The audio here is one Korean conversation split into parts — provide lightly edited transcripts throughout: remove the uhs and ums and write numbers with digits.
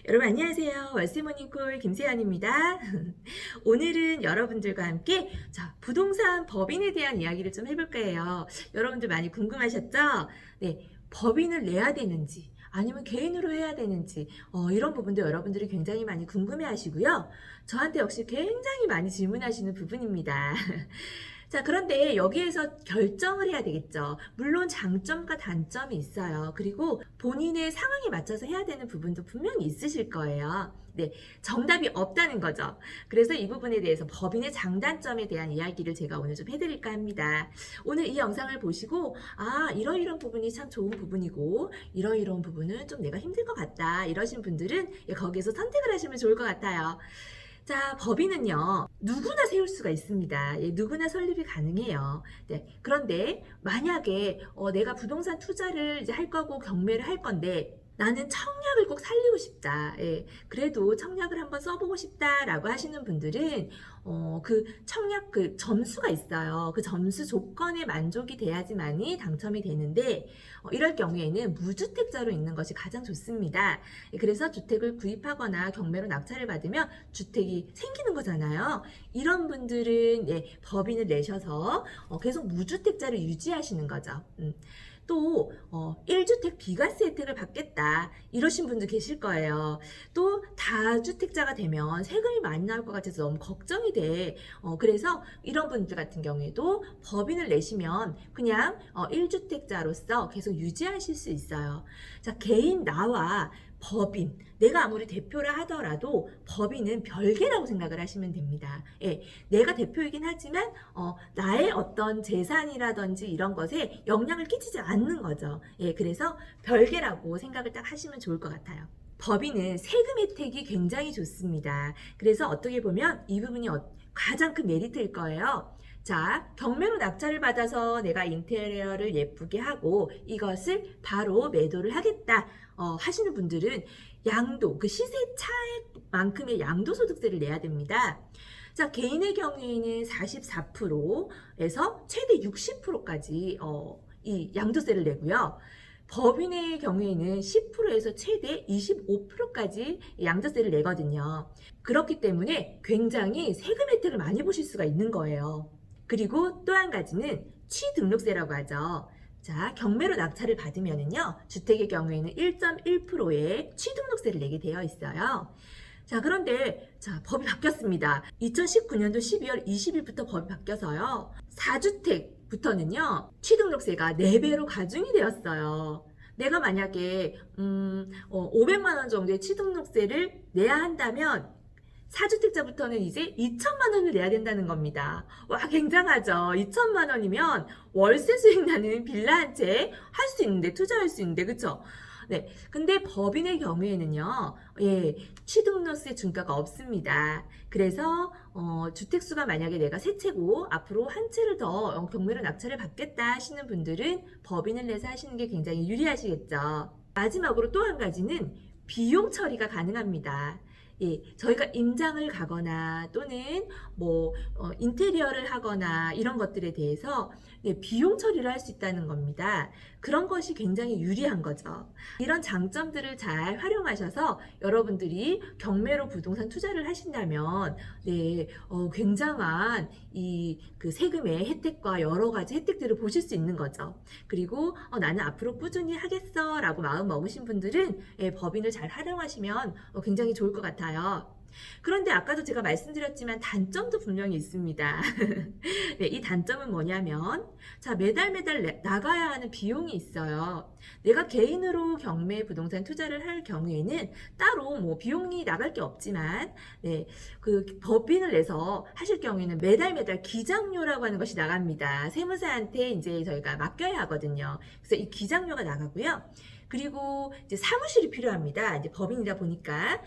여러분 안녕하세요. 월세모닝콜 김세연입니다. 오늘은 여러분들과 함께 부동산 법인에 대한 이야기를 좀 해볼까 해요. 여러분들 많이 궁금하셨죠? 네, 법인을 내야 되는지 아니면 개인으로 해야 되는지 이런 부분도 여러분들이 굉장히 많이 궁금해 하시고요. 저한테 역시 굉장히 많이 질문하시는 부분입니다. 자, 그런데 여기에서 결정을 해야 되겠죠. 물론 장점과 단점이 있어요. 그리고 본인의 상황에 맞춰서 해야 되는 부분도 분명히 있으실 거예요. 네, 정답이 없다는 거죠. 그래서 이 부분에 대해서 법인의 장단점에 대한 이야기를 제가 오늘 좀 해드릴까 합니다. 오늘 이 영상을 보시고 이러이런 부분이 참 좋은 부분이고 이러이런 부분은 좀 내가 힘들 것 같다 이러신 분들은 거기에서 선택을 하시면 좋을 것 같아요. 자, 법인은요, 누구나 세울 수가 있습니다. 누구나 설립이 가능해요. 네, 그런데 만약에 내가 부동산 투자를 이제 할 거고 경매를 할 건데 나는 청약을 꼭 살리고 싶다. 그래도 청약을 한번 써보고 싶다라고 하시는 분들은 그 청약 그 점수가 있어요. 그 점수 조건에 만족이 돼야지만이 당첨이 되는데 이럴 경우에는 무주택자로 있는 것이 가장 좋습니다. 그래서 주택을 구입하거나 경매로 낙찰을 받으면 주택이 생기는 거잖아요. 이런 분들은 법인을 내셔서 계속 무주택자를 유지하시는 거죠. 또 1주택 비과세 혜택을 받겠다 이러신 분도 계실 거예요. 또 다주택자가 되면 세금이 많이 나올 것 같아서 너무 걱정이 돼. 그래서 이런 분들 같은 경우에도 법인을 내시면 그냥 1주택자로서 계속 유지하실 수 있어요. 자, 개인 나와 법인, 내가 아무리 대표라 하더라도 법인은 별개라고 생각을 하시면 됩니다. 내가 대표이긴 하지만 나의 어떤 재산이라든지 이런 것에 영향을 끼치지 않는 거죠. 그래서 별개라고 생각을 딱 하시면 좋을 것 같아요. 법인은 세금 혜택이 굉장히 좋습니다. 그래서 어떻게 보면 이 부분이 가장 큰 메리트일 거예요. 자, 경매로 낙찰을 받아서 내가 인테리어를 예쁘게 하고 이것을 바로 매도를 하겠다 하시는 분들은 양도, 그 시세 차액만큼의 양도소득세를 내야 됩니다. 자, 개인의 경우에는 44%에서 최대 60%까지 이 양도세를 내고요. 법인의 경우에는 10%에서 최대 25%까지 양도세를 내거든요. 그렇기 때문에 굉장히 세금 혜택을 많이 보실 수가 있는 거예요. 그리고 또 한 가지는 취등록세라고 하죠. 자, 경매로 낙찰을 받으면은요, 주택의 경우에는 1.1%의 취등록세를 내게 되어 있어요. 자, 그런데 법이 바뀌었습니다. 2019년도 12월 20일부터 법이 바뀌어서요. 4주택부터는요. 취등록세가 4배로 가중이 되었어요. 내가 만약에 500만 원 정도의 취등록세를 내야 한다면 4주택자부터는 이제 2천만 원을 내야 된다는 겁니다. 와, 굉장하죠. 2천만 원이면 월세 수익 나는 빌라 한 채 할 수 있는데, 투자할 수 있는데, 그쵸? 네. 근데 법인의 경우에는요, 취등록세 중과가 없습니다. 그래서, 주택수가 만약에 내가 세 채고, 앞으로 한 채를 더 경매로 낙찰을 받겠다 하시는 분들은 법인을 내서 하시는 게 굉장히 유리하시겠죠. 마지막으로 또 한 가지는 비용 처리가 가능합니다. 저희가 임장을 가거나 또는 인테리어를 하거나 이런 것들에 대해서 비용 처리를 할 수 있다는 겁니다. 그런 것이 굉장히 유리한 거죠. 이런 장점들을 잘 활용하셔서 여러분들이 경매로 부동산 투자를 하신다면 굉장한 그 세금의 혜택과 여러 가지 혜택들을 보실 수 있는 거죠. 그리고 나는 앞으로 꾸준히 하겠어 라고 마음 먹으신 분들은 법인을 잘 활용하시면 굉장히 좋을 것 같아요. 그런데 아까도 제가 말씀드렸지만 단점도 분명히 있습니다. 이 단점은 뭐냐면 매달 나가야 하는 비용이 있어요. 내가 개인으로 경매 부동산 투자를 할 경우에는 따로 비용이 나갈 게 없지만 그 법인을 내서 하실 경우에는 매달 기장료라고 하는 것이 나갑니다. 세무사한테 이제 저희가 맡겨야 하거든요. 그래서 이 기장료가 나가고요. 그리고 이제 사무실이 필요합니다. 이제 법인이다 보니까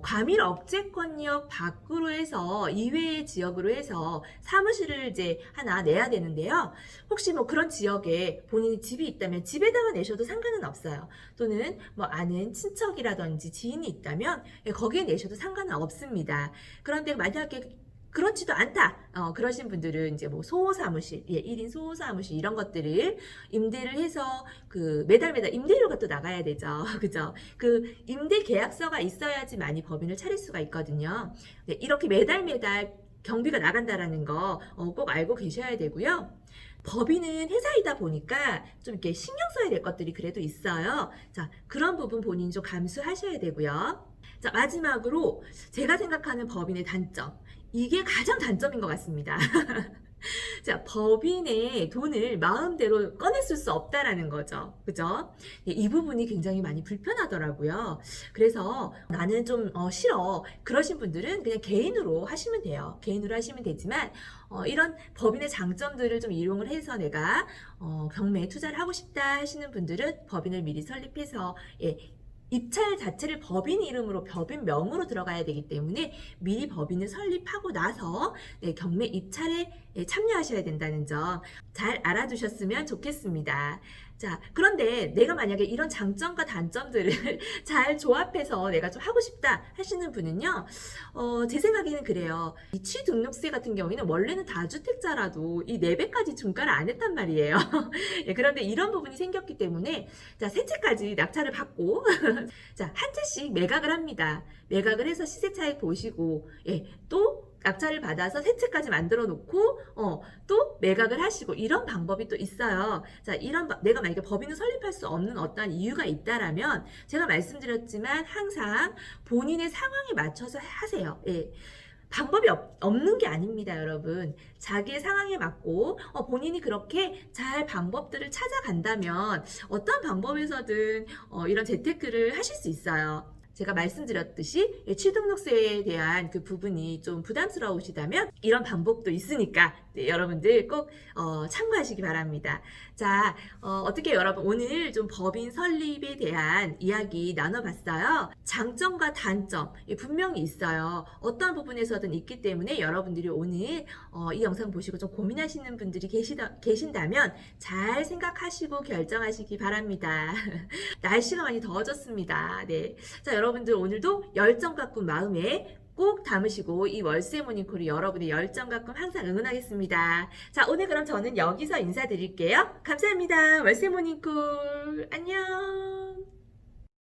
과밀 억제권역 밖으로 해서 이외의 지역으로 해서 사무실을 이제 하나 내야 되는데요. 혹시 그런 지역에 본인이 집이 있다면 집에다가 내셔도 상관은 없어요. 또는 아는 친척이라든지 지인이 있다면 거기에 내셔도 상관은 없습니다. 그런데 만약에 그렇지도 않다. 그러신 분들은 이제 뭐 소사무실, 1인 소사무실 이런 것들을 임대를 해서 그 매달 임대료가 또 나가야 되죠. 그죠? 그 임대 계약서가 있어야지만이 법인을 차릴 수가 있거든요. 네, 이렇게 매달 경비가 나간다라는 거 꼭 알고 계셔야 되고요. 법인은 회사이다 보니까 좀 이렇게 신경 써야 될 것들이 그래도 있어요. 자, 그런 부분 본인이 좀 감수하셔야 되고요. 자, 마지막으로 제가 생각하는 법인의 단점. 이게 가장 단점인 것 같습니다. 자, 법인의 돈을 마음대로 꺼냈을 수 없다라는 거죠. 그죠? 예, 이 부분이 굉장히 많이 불편하더라고요. 그래서 나는 좀 싫어. 그러신 분들은 그냥 개인으로 하시면 돼요. 개인으로 하시면 되지만 이런 법인의 장점들을 좀 이용을 해서 내가 경매에 투자를 하고 싶다 하시는 분들은 법인을 미리 설립해서 예, 입찰 자체를 법인 이름으로 법인명으로 들어가야 되기 때문에 미리 법인을 설립하고 나서 네, 경매 입찰에 참여하셔야 된다는 점 잘 알아두셨으면 좋겠습니다. 자, 그런데 내가 만약에 이런 장점과 단점들을 잘 조합해서 내가 좀 하고 싶다 하시는 분은요, 제 생각에는 그래요. 이 취등록세 같은 경우에는 원래는 다주택자라도 이 4배까지 중과를 안 했단 말이에요. 예, 그런데 이런 부분이 생겼기 때문에 자, 세 채까지 낙찰을 받고 자, 한 채씩 매각을 합니다. 매각을 해서 시세 차익 보시고 예, 또 낙찰을 받아서 세 채까지 만들어 놓고 또 매각을 하시고 이런 방법이 또 있어요. 자, 내가 만약에 법인을 설립할 수 없는 어떤 이유가 있다라면 제가 말씀드렸지만 항상 본인의 상황에 맞춰서 하세요. 예. 방법이 없는 게 아닙니다, 여러분. 자기의 상황에 맞고 본인이 그렇게 잘 방법들을 찾아간다면 어떤 방법에서든 이런 재테크를 하실 수 있어요. 제가 말씀드렸듯이 취등록세에 대한 그 부분이 좀 부담스러우시다면 이런 방법도 있으니까 네, 여러분들 꼭 참고하시기 바랍니다. 자, 어떻게 여러분 오늘 좀 법인 설립에 대한 이야기 나눠봤어요. 장점과 단점 분명히 있어요. 어떤 부분에서든 있기 때문에 여러분들이 오늘 이 영상 보시고 좀 고민하시는 분들이 계신다면 잘 생각하시고 결정하시기 바랍니다. 날씨가 많이 더워졌습니다. 네. 자, 여러분들 오늘도 열정 가꾼 마음에 꼭 담으시고 이 월세 모닝콜이 여러분의 열정 가끔 항상 응원하겠습니다. 자, 오늘 그럼 저는 여기서 인사드릴게요. 감사합니다. 월세 모닝콜 안녕.